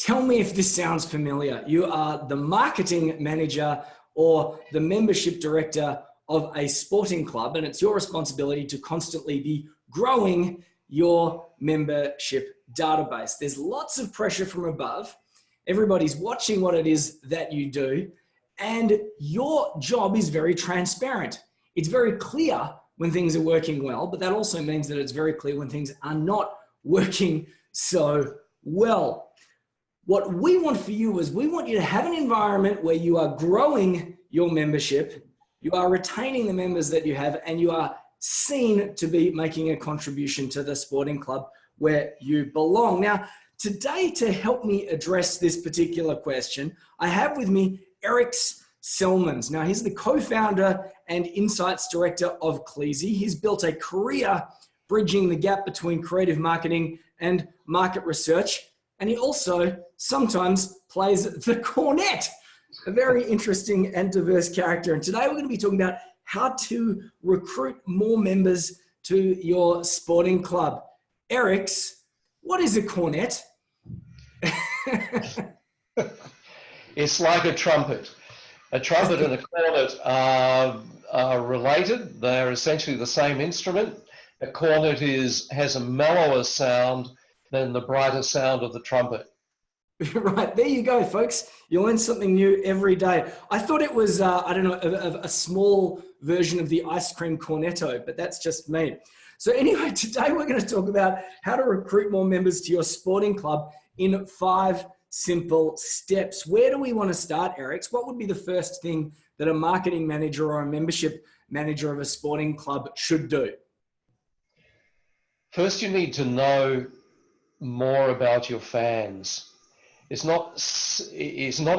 Tell me if this sounds familiar. You are the marketing manager or the membership director of a sporting club, and it's your responsibility to constantly be growing your membership database. There's lots of pressure from above. Everybody's watching what it is that you do, and your job is very transparent. It's very clear when things are working well, but that also means that it's very clear when things are not working so well. What we want for you is we want you to have an environment where you are growing your membership, you are retaining the members that you have, and you are seen to be making a contribution to the sporting club where you belong. Now, today, to help me address this particular question, I have with me Eriks Celmins. Now, he's the co-founder and insights director of Cleasy. He's built a career bridging the gap between creative marketing and market research. And he also sometimes plays the cornet, a very interesting and diverse character. And today we're going to be talking about how to recruit more members to your sporting club. Eriks, what is a cornet? It's like a trumpet. A trumpet and a cornet are related. They're essentially the same instrument. A cornet has a mellower sound than the brighter sound of the trumpet. Right, there you go, folks. You learn something new every day. I thought it was, a small version of the ice cream cornetto, but that's just me. So anyway, today we're going to talk about how to recruit more members to your sporting club in 5 simple steps. Where do we want to start, Eriks? What would be the first thing that a marketing manager or a membership manager of a sporting club should do? First, you need to know more about your fans. It's not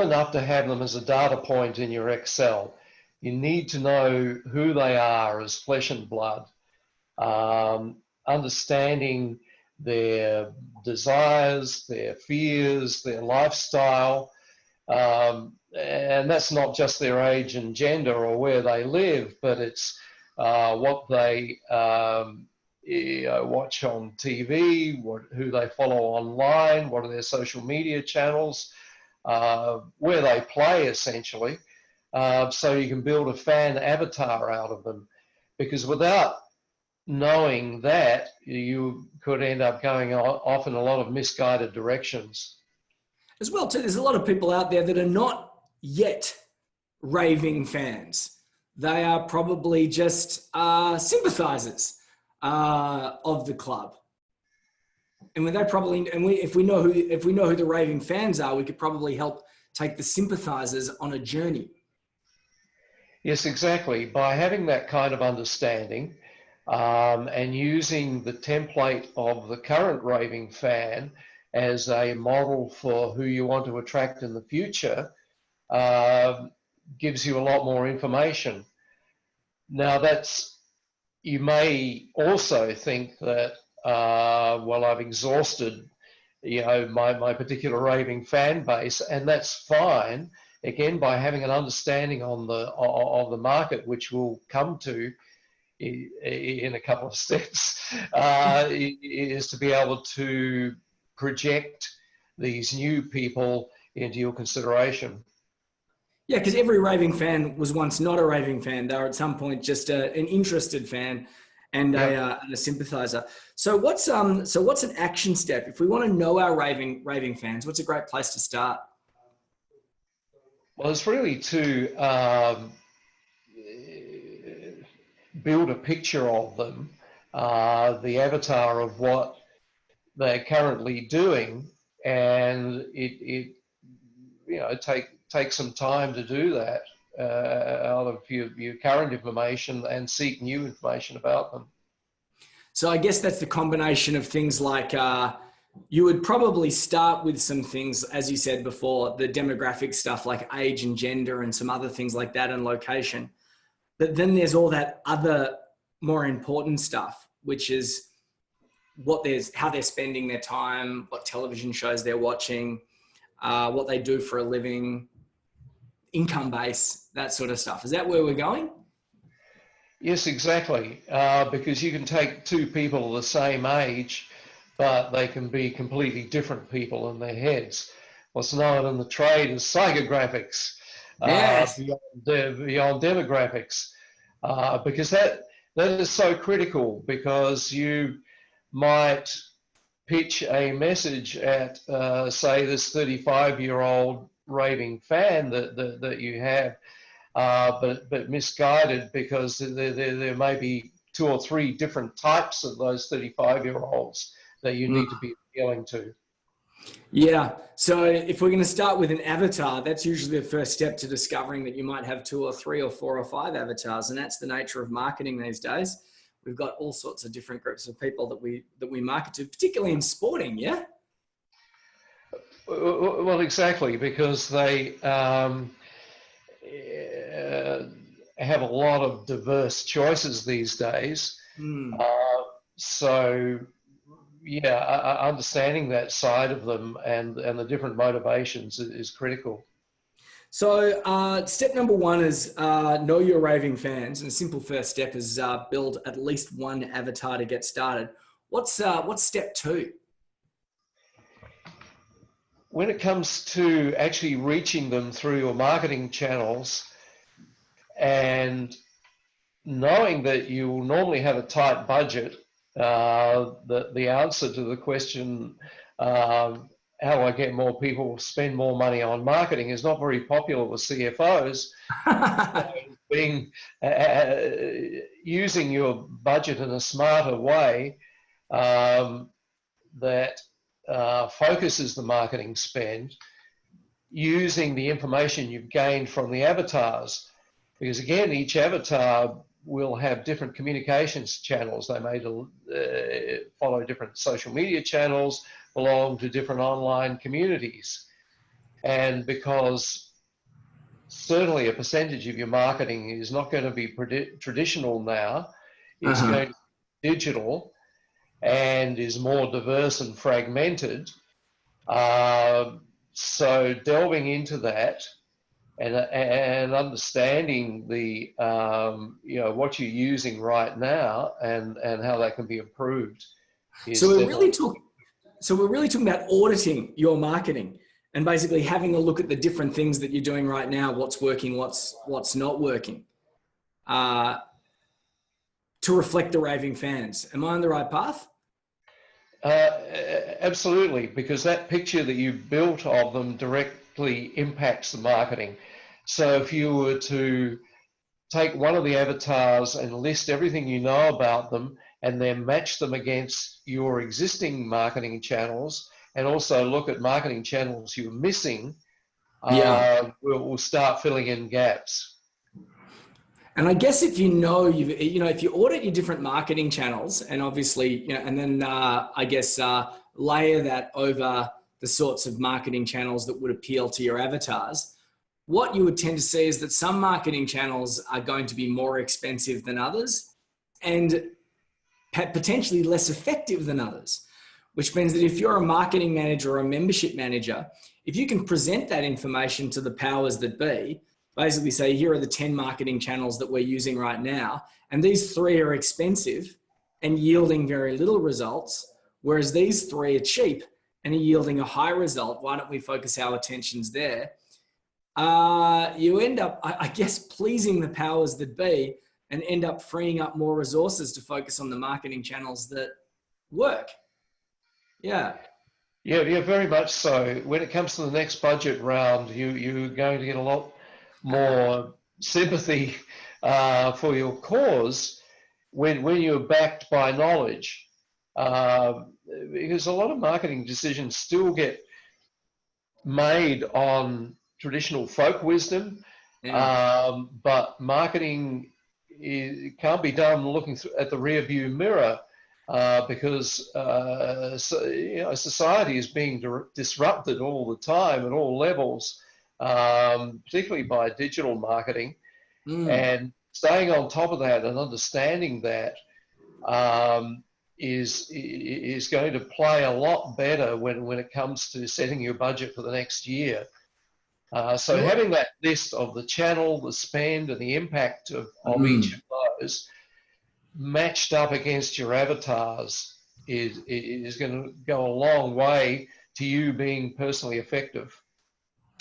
enough to have them as a data point in your Excel. You need to know who they are as flesh and blood, understanding their desires, their fears, their lifestyle, and that's not just their age and gender or where they live, but it's what they watch on TV, who they follow online, what are their social media channels, where they play essentially, so you can build a fan avatar out of them. Because without knowing that, you could end up going off in a lot of misguided directions. As well, too, there's a lot of people out there that are not yet raving fans. They are probably just sympathizers of the club. And if we know who the raving fans are, we could probably help take the sympathizers on a journey. Yes, exactly. By having that kind of understanding, and using the template of the current raving fan as a model for who you want to attract in the future, gives you a lot more information. Now, you may also think that, well, I've exhausted, my particular raving fan base, and that's fine. Again, by having an understanding of the market, which we'll come to in a couple of steps, is to be able to project these new people into your consideration. Yeah, because every raving fan was once not a raving fan. They were at some point just an interested fan and a sympathizer. So what's an action step if we want to know our raving fans? What's a great place to start? Well, it's really to build a picture of them, the avatar of what they're currently doing, and it take some time to do that out of your current information and seek new information about them. So I guess that's the combination of things like you would probably start with some things, as you said before, the demographic stuff like age and gender and some other things like that and location. But then there's all that other more important stuff, which is how they're spending their time, what television shows they're watching, what they do for a living, income base, that sort of stuff. Is that where we're going? Yes, exactly. Because you can take 2 people of the same age, but they can be completely different people in their heads. what's known in the trade as psychographics, Yes. beyond demographics, because that is so critical, because you might pitch a message at, say, this 35-year-old raving fan that you have, but misguided, because there may be 2 or 3 different types of those 35-year-olds that you need to be appealing to. Yeah. So if we're going to start with an avatar, that's usually the first step to discovering that you might have 2 or 3 or 4 or 5 avatars. And that's the nature of marketing these days. We've got all sorts of different groups of people that we market to, particularly in sporting. Yeah. Well, exactly, because they have a lot of diverse choices these days. So yeah, understanding that side of them and the different motivations is critical. So step number 1 is know your raving fans. And a simple first step is build at least 1 avatar to get started. What's step 2? When it comes to actually reaching them through your marketing channels, and knowing that you will normally have a tight budget, the answer to the question, how do I get more people to spend more money on marketing, is not very popular with CFOs. Using your budget in a smarter way that focuses the marketing spend, using the information you've gained from the avatars, because again, each avatar will have different communications channels. They may follow different social media channels, belong to different online communities. And because certainly a percentage of your marketing is not going to be traditional now, is going to be digital and is more diverse and fragmented. So delving into that and understanding the what you're using right now and how that can be improved. So we're really talking about auditing your marketing and basically having a look at the different things that you're doing right now, what's working, what's not working, to reflect the raving fans. Am I on the right path? Absolutely, because that picture that you built of them directly impacts the marketing. So if you were to take one of the avatars and list everything you know about them and then match them against your existing marketing channels, and also look at marketing channels you're missing, we'll start filling in gaps. And I guess if you know, if you audit your different marketing channels, and obviously, and then layer that over the sorts of marketing channels that would appeal to your avatars, what you would tend to see is that some marketing channels are going to be more expensive than others and potentially less effective than others, which means that if you're a marketing manager or a membership manager, if you can present that information to the powers that be, basically say, here are the 10 marketing channels that we're using right now, and these 3 are expensive and yielding very little results, whereas these 3 are cheap and are yielding a high result. Why don't we focus our attentions there? You end up, I guess, pleasing the powers that be and end up freeing up more resources to focus on the marketing channels that work. Yeah. Yeah, very much so. When it comes to the next budget round, you're going to get a lot more sympathy for your cause when you're backed by knowledge, because a lot of marketing decisions still get made on traditional folk wisdom, but marketing can't be done looking at the rear view mirror, because society is being disrupted all the time at all levels, particularly by digital marketing, and staying on top of that and understanding that is going to play a lot better when it comes to setting your budget for the next year. So having that list of the channel, the spend, and the impact of each of those matched up against your avatars is going to go a long way to you being personally effective.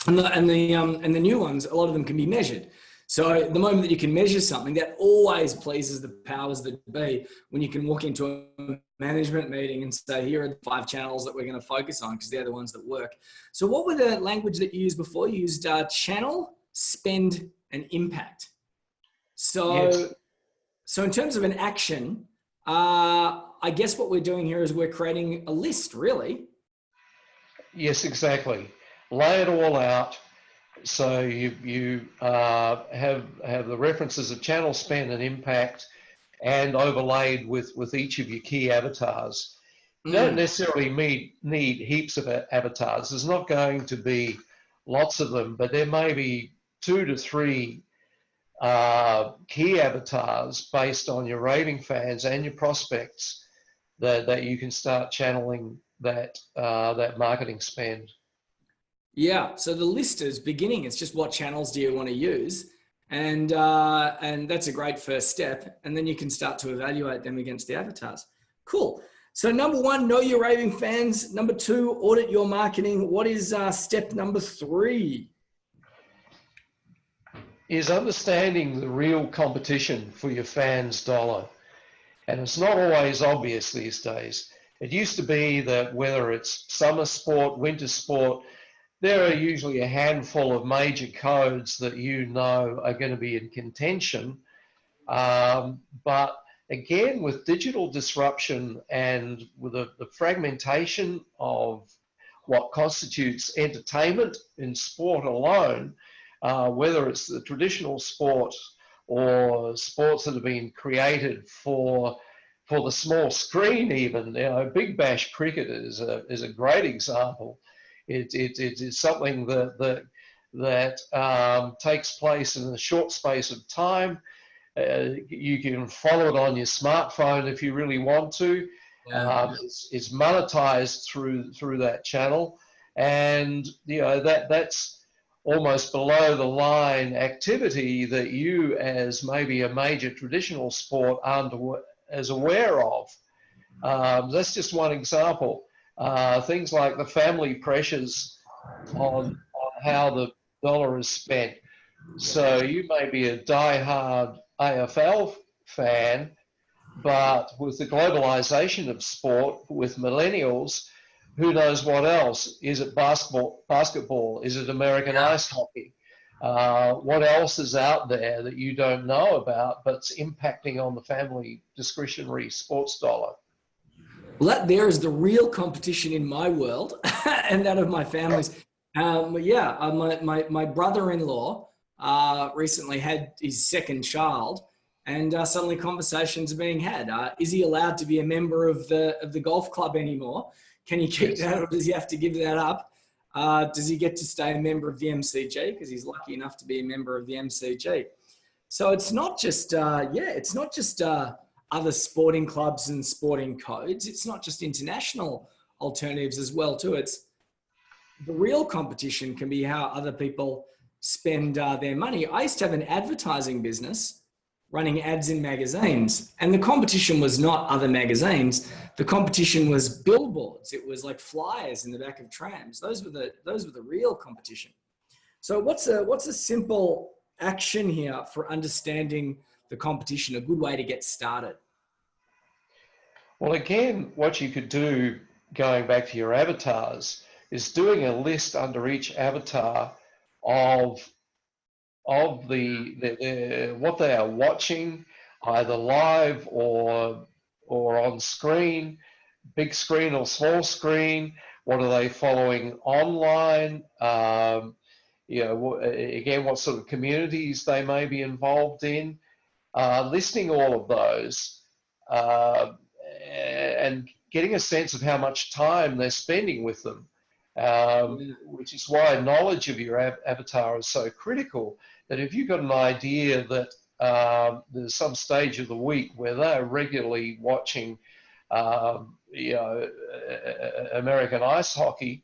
And the new ones, a lot of them can be measured. So the moment that you can measure something, that always pleases the powers that be, when you can walk into a management meeting and say, here are the 5 channels that we're going to focus on because they're the ones that work. So what were the language that you used before? You used channel, spend, and impact. Yes. So in terms of an action, I guess what we're doing here is we're creating a list, really. Yes, exactly. Lay it all out. So you have the references of channel, spend, and impact, and overlaid with each of your key avatars. You don't necessarily need heaps of avatars. There's not going to be lots of them, but there may be 2 to 3 key avatars based on your raving fans and your prospects that you can start channeling that marketing spend. Yeah. So the list is beginning. It's just what channels do you want to use, and that's a great first step. And then you can start to evaluate them against the avatars. Cool. So number 1, know your raving fans. Number 2, audit your marketing. What is step number 3? Is understanding the real competition for your fans' dollar. And it's not always obvious these days. It used to be that whether it's summer sport, winter sport, there are usually a handful of major codes that you know are going to be in contention. But again, with digital disruption and with the fragmentation of what constitutes entertainment in sport alone, whether it's the traditional sport or sports that have been created for the small screen, even, Big Bash cricket is a great example. It is something that takes place in a short space of time. You can follow it on your smartphone if you really want to. Yeah. It's monetized through that channel, and that's almost below the line activity that you, as maybe a major traditional sport, aren't as aware of. That's just one example. Things like the family pressures on how the dollar is spent. So you may be a die-hard AFL fan, but with the globalization of sport, with millennials, who knows what else? Is it basketball? Is it American ice hockey? What else is out there that you don't know about but's impacting on the family discretionary sports dollar? Well, that there is the real competition in my world and that of my family's. My brother-in-law recently had his second child, and suddenly conversations are being had. Is he allowed to be a member of the golf club anymore? Can he keep that, or does he have to give that up? Does he get to stay a member of the MCG because he's lucky enough to be a member of the MCG? So it's not just other sporting clubs and sporting codes. It's not just international alternatives as well too. It's the real competition can be how other people spend their money. I used to have an advertising business running ads in magazines, and the competition was not other magazines. The competition was billboards. It was like flyers in the back of trams. Those were the real competition. So what's a simple action here for understanding the competition, a good way to get started? Well, again, what you could do, going back to your avatars, is doing a list under each avatar of what they are watching, either live or on screen, big screen or small screen. What are they following online? Again, what sort of communities they may be involved in. Listing all of those and getting a sense of how much time they're spending with them, which is why knowledge of your avatar is so critical. That if you've got an idea that there's some stage of the week where they're regularly watching, American ice hockey,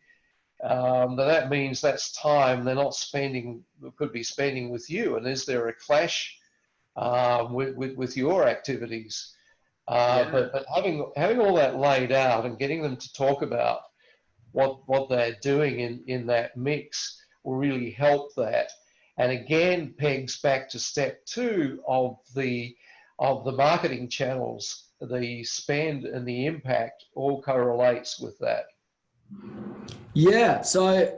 then that means that's time they're not spending, could be spending with you. And is there a clash with your activities? But having all that laid out and getting them to talk about what they're doing in that mix will really help that. And again, pegs back to step 2 of the marketing channels. The spend and the impact all correlates with that. Yeah. So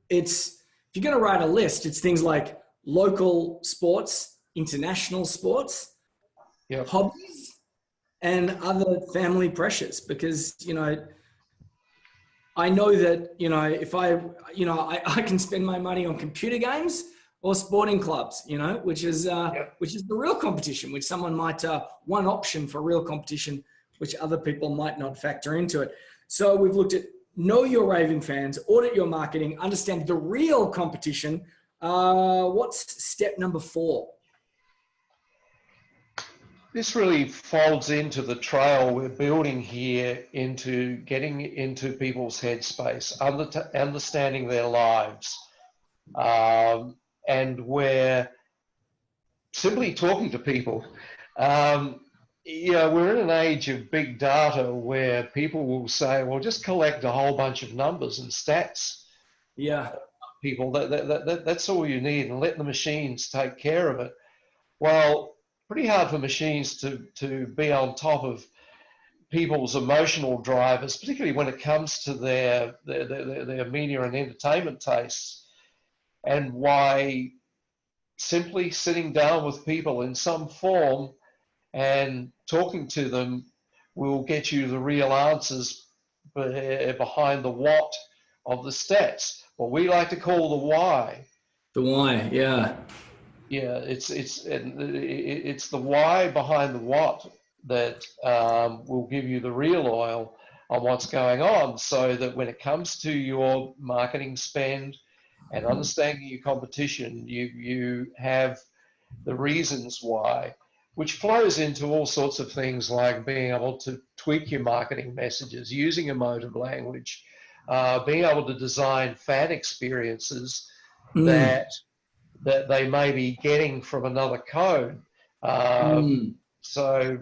it's, if you're going to write a list, it's things like local sports, international sports, Yep. hobbies, and other family pressures. Because, you know, I know that, you know, if I can spend my money on computer games or sporting clubs, you know, which is the real competition, which someone might, one option for real competition, which other people might not factor into it. So we've looked at know your raving fans, audit your marketing, understand the real competition. What's step number 4? This really folds into the trail we're building here into getting into people's headspace, understanding their lives. And we're simply talking to people. We're in an age of big data where people will say, well, just collect a whole bunch of numbers and stats. Yeah. People, that's all you need, and let the machines take care of it. Well, pretty hard for machines to be on top of people's emotional drivers, particularly when it comes to their media and entertainment tastes, and why simply sitting down with people in some form and talking to them will get you the real answers behind the what of the stats. What we like to call the why. The why, yeah. Yeah, it's the why behind the what that will give you the real oil on what's going on, so that when it comes to your marketing spend and understanding your competition, you have the reasons why, which flows into all sorts of things like being able to tweak your marketing messages, using emotive language, being able to design fan experiences that they may be getting from another code. So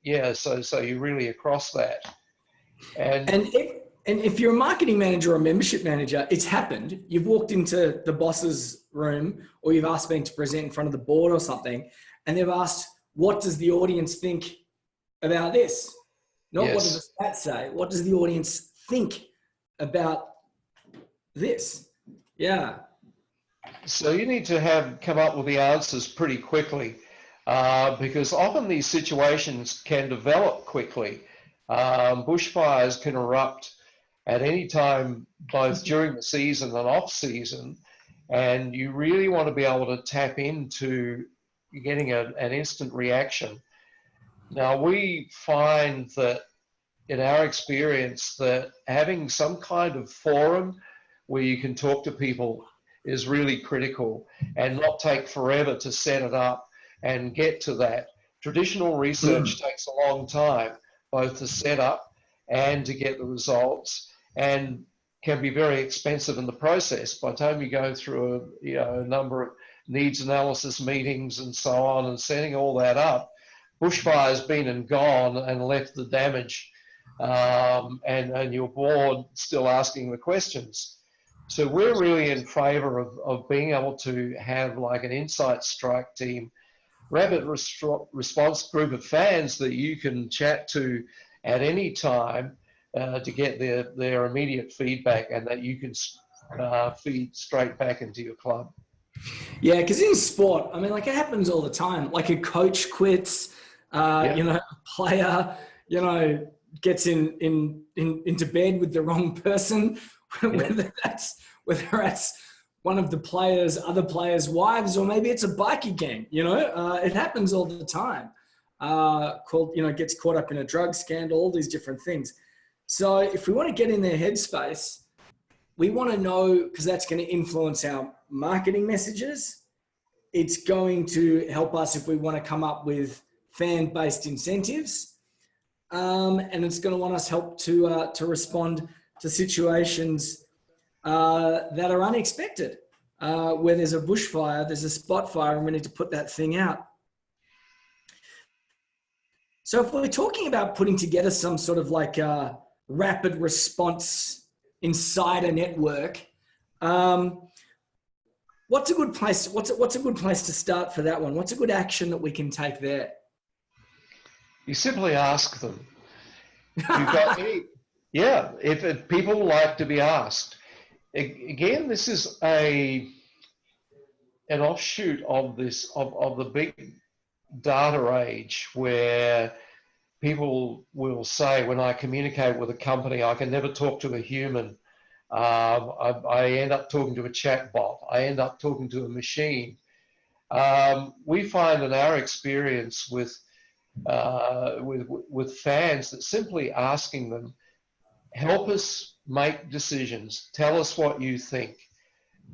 you're really across that. And if you're a marketing manager or a membership manager, it's happened. You've walked into the boss's room, or you've asked me to present in front of the board or something, and they've asked, what does the audience think about this? Not what does the stats say? What does the audience think about this? Yeah. So you need to come up with the answers pretty quickly, because often these situations can develop quickly. Bushfires can erupt at any time, both during the season and off season, and you really want to be able to tap into getting an instant reaction. Now, we find that in our experience that having some kind of forum where you can talk to people is really critical, and not take forever to set it up and get to that. Traditional research takes a long time, both to set up and to get the results, and can be very expensive in the process. By the time you go through a number of needs analysis meetings and so on, and setting all that up, bushfire's been and gone and left the damage, and your board still asking the questions. So we're really in favor of being able to have like an insight strike team, rapid response group of fans that you can chat to at any time to get their immediate feedback, and that you can feed straight back into your club. Yeah, because in sport, I mean, like, it happens all the time. Like, a coach quits, a player, gets into bed with the wrong person, whether that's one of the other players' wives, or maybe it's a bikie gang. It happens all the time. Gets caught up in a drug scandal, all these different things. So if we want to get in their headspace, we want to know, because that's going to influence our marketing messages. It's going to help us if we want to come up with fan-based incentives, and it's going to want us help to respond to situations that are unexpected, where there's a bushfire, there's a spot fire, and we need to put that thing out. So if we're talking about putting together some sort of like a rapid response insider network, What's a good place? What's a good place to start for that one? What's a good action that we can take there? You simply ask them. You've got if people like to be asked. Again, this is an offshoot of the big data age where people will say, when I communicate with a company, I can never talk to a human. I end up talking to a chatbot. I end up talking to a machine. We find in our experience with fans that simply asking them, help us make decisions, tell us what you think,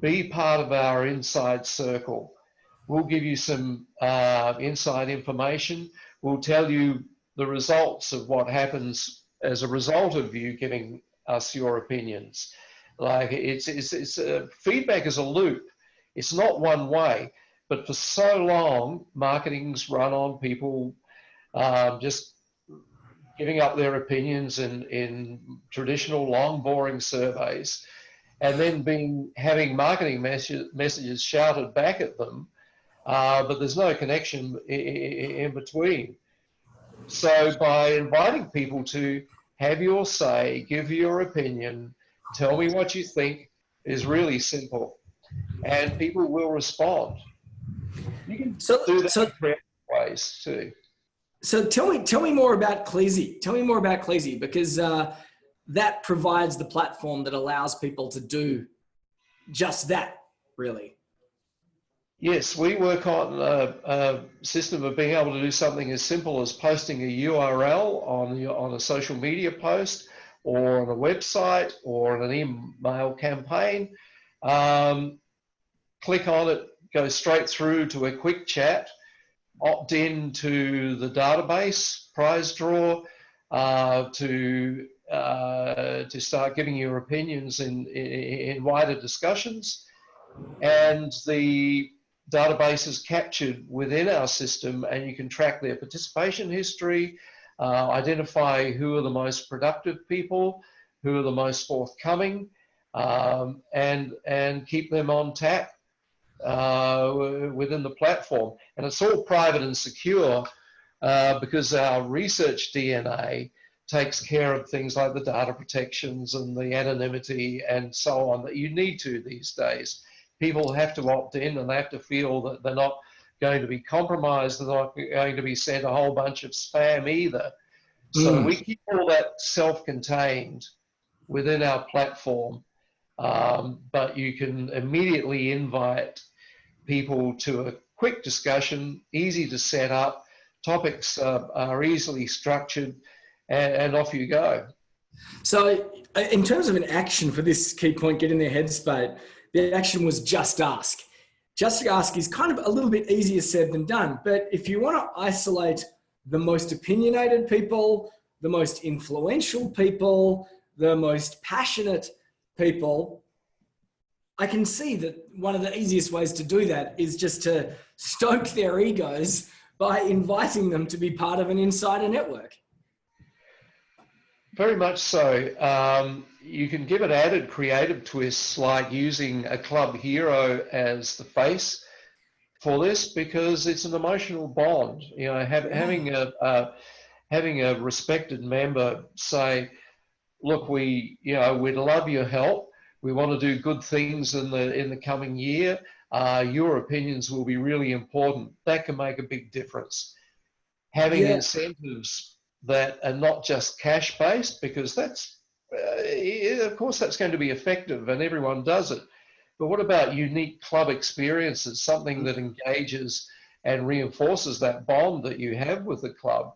be part of our inside circle. We'll give you some inside information. We'll tell you the results of what happens as a result of you giving us your opinions. Like it's feedback is a loop. It's not one way. But for so long, marketing's run on people just giving up their opinions in traditional, long, boring surveys, and then having marketing messages shouted back at them, but there's no connection in between. So by inviting people to have your say, give your opinion, tell me what you think, is really simple, and people will respond. You can do that in creative ways too. So tell me more about Cleasy. Tell me more about Cleasy, because that provides the platform that allows people to do just that, really. Yes, we work on a system of being able to do something as simple as posting a URL on a social media post or on a website or on an email campaign. Click on it, go straight through to a quick chat, opt in to the database prize draw, to start giving your opinions in wider discussions, and the database is captured within our system, and you can track their participation history, identify who are the most productive people, who are the most forthcoming, and keep them on tap within the platform. And it's all private and secure because our research DNA takes care of things like the data protections and the anonymity and so on that you need to these days. People have to opt in, and they have to feel that they're not going to be compromised, they're not going to be sent a whole bunch of spam either. So we keep all that self-contained within our platform, but you can immediately invite people to a quick discussion, easy to set up, topics are easily structured, and off you go. So in terms of an action for this key point, get in their headspace, the action was just ask. Just ask is kind of a little bit easier said than done. But if you want to isolate the most opinionated people, the most influential people, the most passionate people, I can see that one of the easiest ways to do that is just to stoke their egos by inviting them to be part of an insider network. Very much so. You can give it added creative twists, like using a club hero as the face for this, because it's an emotional bond. You know, having a respected member say, "Look, we'd love your help. We want to do good things in the coming year. Your opinions will be really important." That can make a big difference. Having incentives that are not just cash-based, because that's, of course, that's going to be effective and everyone does it. But what about unique club experiences, something that engages and reinforces that bond that you have with the club?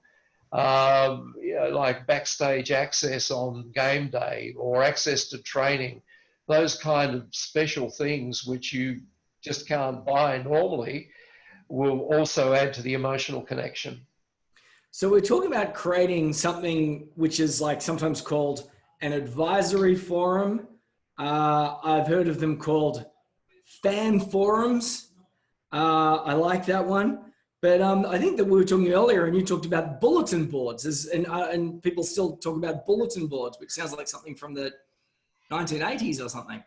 Like backstage access on game day or access to training, those kind of special things which you just can't buy normally will also add to the emotional connection. So we're talking about creating something which is like sometimes called an advisory forum. I've heard of them called fan forums. I like that one. But I think that we were talking earlier, and you talked about bulletin boards, and people still talk about bulletin boards, which sounds like something from the 1980s or something.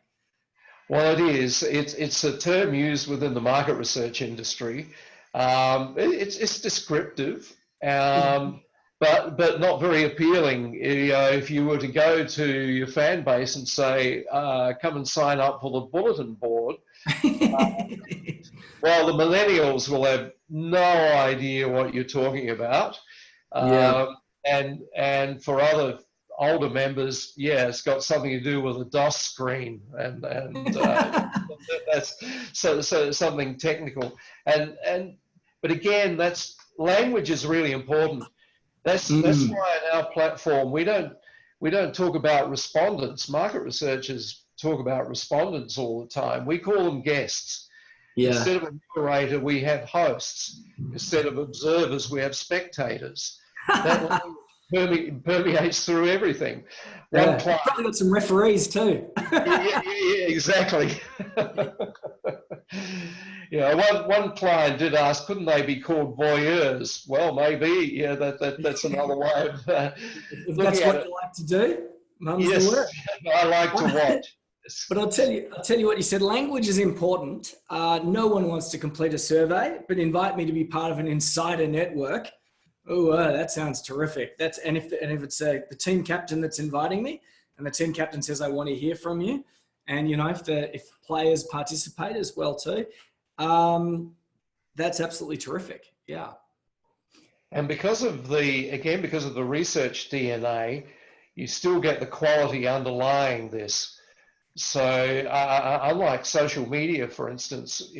Well, it is. It's a term used within the market research industry. It's descriptive, but not very appealing. You know, if you were to go to your fan base and say, "Come and sign up for the bulletin board," well, the millennials will have no idea what you're talking about. Yeah. And for other older members, yeah, it's got something to do with a DOS screen, and that's so something technical. But again, that's language is really important. That's why in our platform we don't talk about respondents. Market researchers talk about respondents all the time. We call them guests. Yeah. Instead of a moderator, we have hosts. Instead of observers, we have spectators. That permeates through everything. One client, probably got some referees too. yeah, exactly. One client did ask, couldn't they be called voyeurs? Well, maybe. Yeah, that's another way of if that's what you like to do. Mum's yes, the word. I like to watch. But I'll tell you what you said. Language is important. No one wants to complete a survey, but invite me to be part of an insider network. Oh, that sounds terrific. And if it's the team captain that's inviting me, and the team captain says, "I want to hear from you," and if players participate as well too, that's absolutely terrific. Yeah. And because of the research DNA, you still get the quality underlying this. So unlike social media, for instance,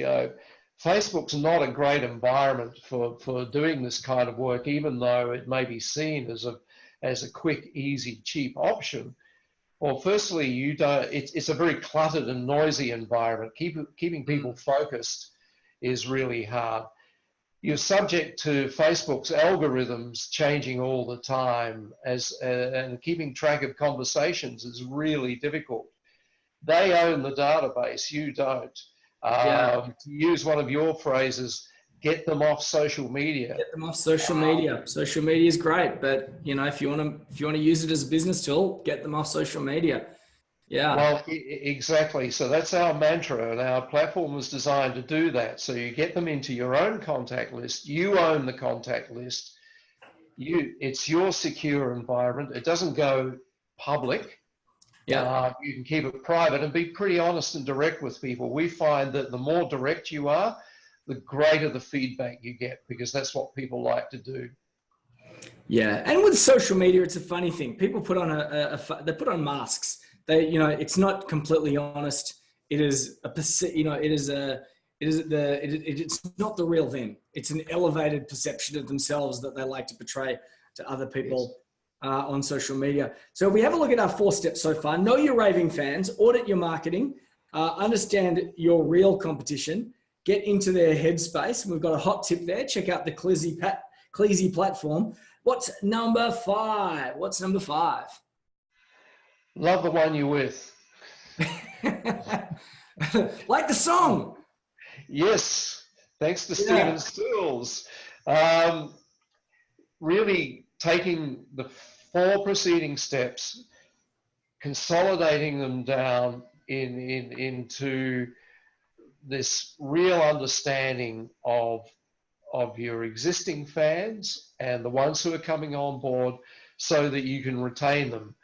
Facebook's not a great environment for doing this kind of work, even though it may be seen as a quick, easy, cheap option. Well, firstly, it's a very cluttered and noisy environment. Keeping people focused is really hard. You're subject to Facebook's algorithms changing all the time, and keeping track of conversations is really difficult. They own the database, you don't. To use one of your phrases, get them off social media. Get them off social media. Social media is great, but if you want to use it as a business tool, get them off social media. Yeah. Well, exactly. So that's our mantra, and our platform was designed to do that. So you get them into your own contact list. You own the contact list. It's your secure environment. It doesn't go public. Yeah. You can keep it private and be pretty honest and direct with people. We find that the more direct you are, the greater the feedback you get, because that's what people like to do. Yeah, and with social media, it's a funny thing. People put on they put on masks. It's not completely honest. It is it's not the real them. It's an elevated perception of themselves that they like to portray to other people. Yes. On social media. So if we have a look at our 4 steps so far: know your raving fans, audit your marketing, understand your real competition, get into their headspace. And we've got a hot tip there. Check out the Cleasy platform. What's number 5? Love the one you're with. Like the song. Yes. Thanks to Stephen Stills. Really taking the 4 preceding steps, consolidating them down into this real understanding of your existing fans and the ones who are coming on board, so that you can retain them.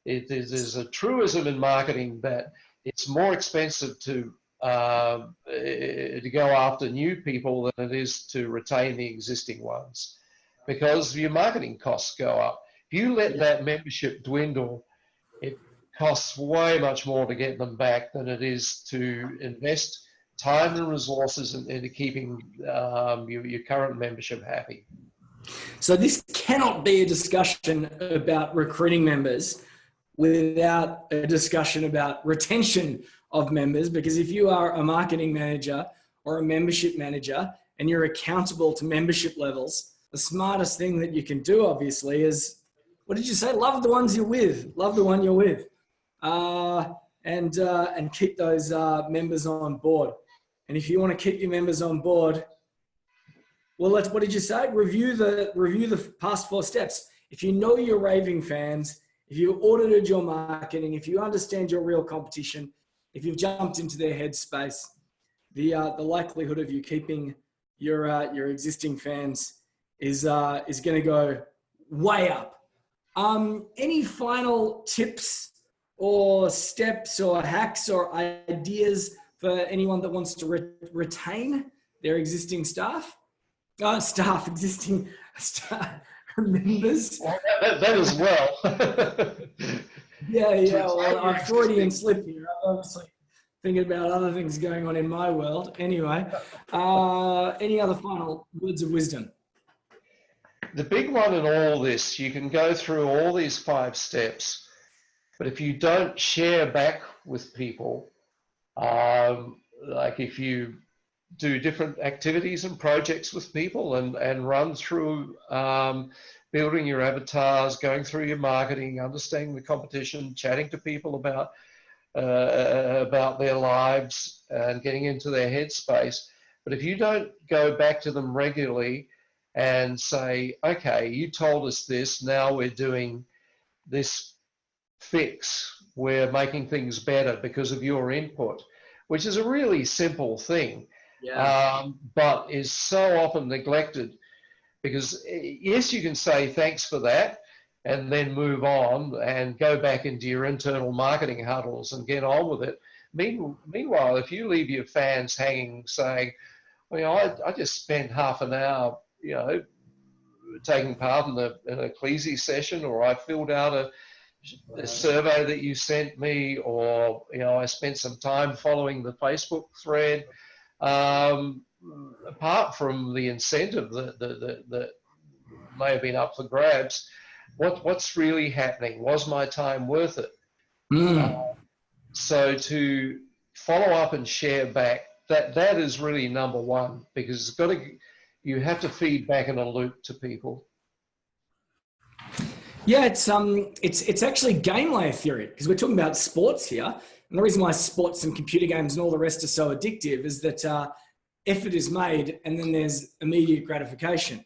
There's a truism in marketing that it's more expensive to go after new people than it is to retain the existing ones, because your marketing costs go up. If you let that membership dwindle, it costs way much more to get them back than it is to invest time and resources into keeping your current membership happy. So this cannot be a discussion about recruiting members without a discussion about retention of members, because if you are a marketing manager or a membership manager and you're accountable to membership levels, the smartest thing that you can do, obviously, is, what did you say? Love the ones you're with. Love the one you're with. And keep those members on board. And if you want to keep your members on board, well, what did you say? Review the past 4 steps. If you know your raving fans, if you audited your marketing, if you understand your real competition, if you've jumped into their headspace, the likelihood of you keeping your existing fans is going to go way up. Any final tips or steps or hacks or ideas for anyone that wants to retain their existing existing staff members? Well, that as well. Yeah. Well, I'm Freudian slip here. I'm obviously thinking about other things going on in my world. Anyway, any other final words of wisdom? The big one in all this, you can go through all these 5 steps, but if you don't share back with people, like if you do different activities and projects with people and run through building your avatars, going through your marketing, understanding the competition, chatting to people about their lives and getting into their headspace. But if you don't go back to them regularly and say, okay, you told us this, now we're doing this fix, we're making things better because of your input, which is a really simple thing, but is so often neglected. Because yes, you can say thanks for that and then move on and go back into your internal marketing huddles and get on with it. Meanwhile, if you leave your fans hanging saying, well, I just spent half an hour, taking part in an Ecclesi session, or I filled out a survey that you sent me, or, I spent some time following the Facebook thread. Apart from the incentive that may have been up for grabs, what's really happening? Was my time worth it? So to follow up and share back, that is really number one, because you have to feed back in a loop to people. Yeah, it's actually game layer theory, because we're talking about sports here. And the reason why sports and computer games and all the rest are so addictive is that effort is made and then there's immediate gratification.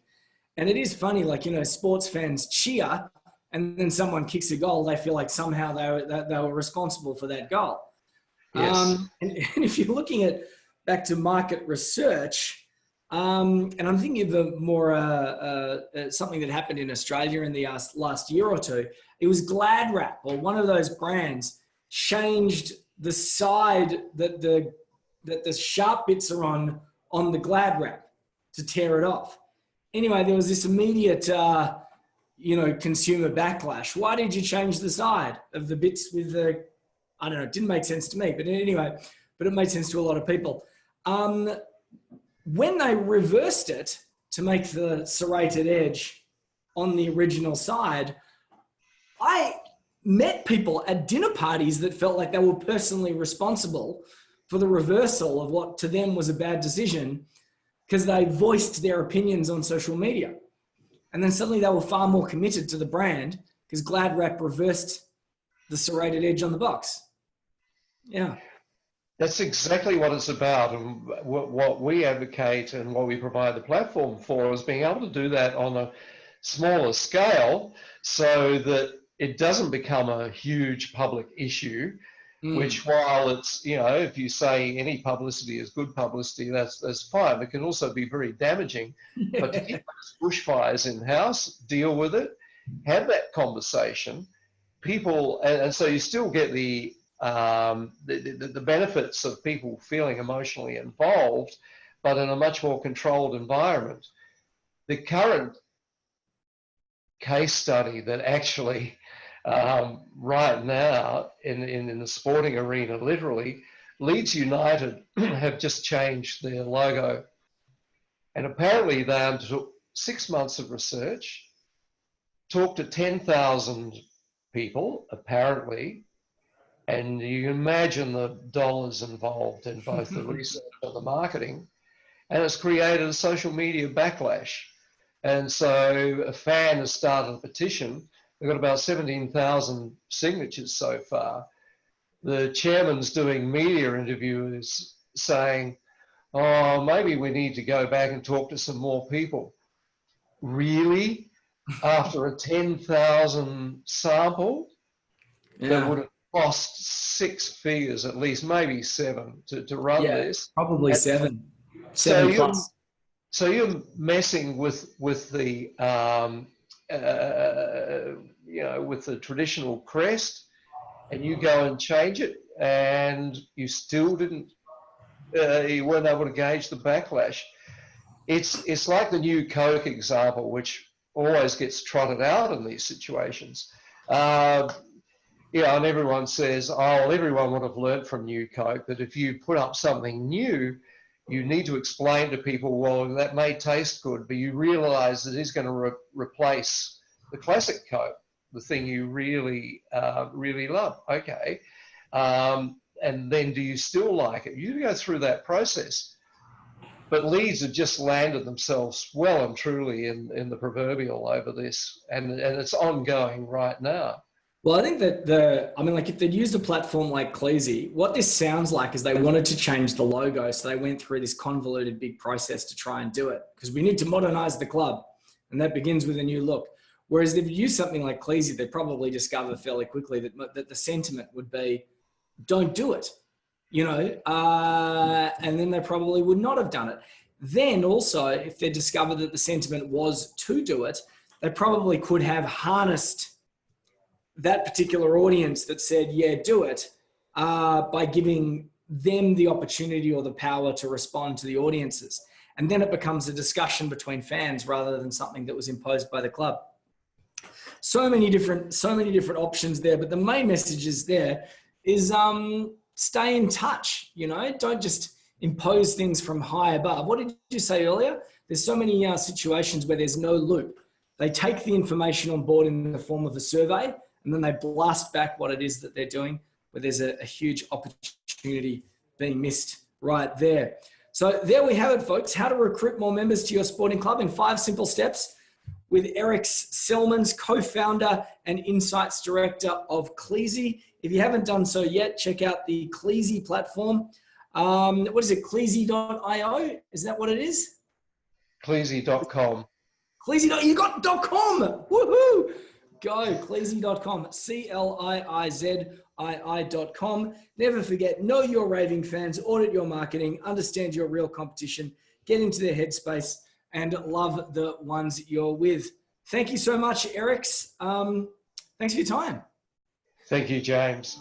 And it is funny, sports fans cheer and then someone kicks a goal, they feel like somehow they were responsible for that goal. Yes. And if you're looking at back to market research, and I'm thinking of the more something that happened in Australia in the last year or two. It was Glad Wrap, or one of those brands, changed the side that the sharp bits are on the Glad Wrap to tear it off. Anyway, there was this immediate consumer backlash. Why did you change the side of the bits with the, I don't know, it didn't make sense to me, but anyway, but it made sense to a lot of people. When they reversed it to make the serrated edge on the original side, I met people at dinner parties that felt like they were personally responsible for the reversal of what to them was a bad decision, because they voiced their opinions on social media. And then suddenly they were far more committed to the brand because Glad Wrap reversed the serrated edge on the box. Yeah. That's exactly what it's about, and what we advocate and what we provide the platform for is being able to do that on a smaller scale so that it doesn't become a huge public issue, which, while it's, if you say any publicity is good publicity, that's fine. It can also be very damaging. Yeah. But to keep those bushfires in-house, deal with it, have that conversation, people, and so you still get the benefits of people feeling emotionally involved, but in a much more controlled environment. The current case study that actually right now in the sporting arena, literally, Leeds United have just changed their logo. And apparently they undertook 6 months of research, talked to 10,000 people, apparently, and you can imagine the dollars involved in both the research and the marketing, and it's created a social media backlash. And so a fan has started a petition. They've got about 17,000 signatures so far. The chairman's doing media interviews saying, oh, maybe we need to go back and talk to some more people. Really? After a 10,000 sample? Yeah. That would have cost six figures at least, maybe seven, to run this. Probably And seven so plus. you're messing with the with the traditional crest, and you go and change it, and you still didn't. You weren't able to gauge the backlash. It's like the new Coke example, which always gets trotted out in these situations. And everyone says, oh, everyone would have learnt from New Coke that if you put up something new, you need to explain to people, well, that may taste good, but you realise that it's going to replace the classic Coke, the thing you really, really love. Okay. And then do you still like it? You go through that process. But Leeds have just landed themselves well and truly in the proverbial over this, and it's ongoing right now. Well, I think that if they'd used a platform like Cleasy, what this sounds like is they wanted to change the logo. So they went through this convoluted big process to try and do it, because we need to modernize the club. And that begins with a new look. Whereas if you use something like Cleasy, they'd probably discover fairly quickly that the sentiment would be, don't do it, and then they probably would not have done it. Then also, if they discovered that the sentiment was to do it, they probably could have harnessed that particular audience that said, yeah, do it, by giving them the opportunity or the power to respond to the audiences. And then it becomes a discussion between fans rather than something that was imposed by the club. So many different options there, but the main message is there is stay in touch, don't just impose things from high above. What did you say earlier? There's so many situations where there's no loop. They take the information on board in the form of a survey, and then they blast back what it is that they're doing, where there's a huge opportunity being missed right there. So there we have it, folks. How to recruit more members to your sporting club in 5 simple steps with Eriks Celmins, co-founder and insights director of Cleasy. If you haven't done so yet, check out the Cleasy platform. What is it? Cleasy.io? Is that what it is? Cleasy.com. Cleasy. You got .com. Woohoo! Go, Cleasy.com, CLIIZII.com. Never forget, know your raving fans, audit your marketing, understand your real competition, get into their headspace, and love the ones you're with. Thank you so much, Eriks. Thanks for your time. Thank you, James.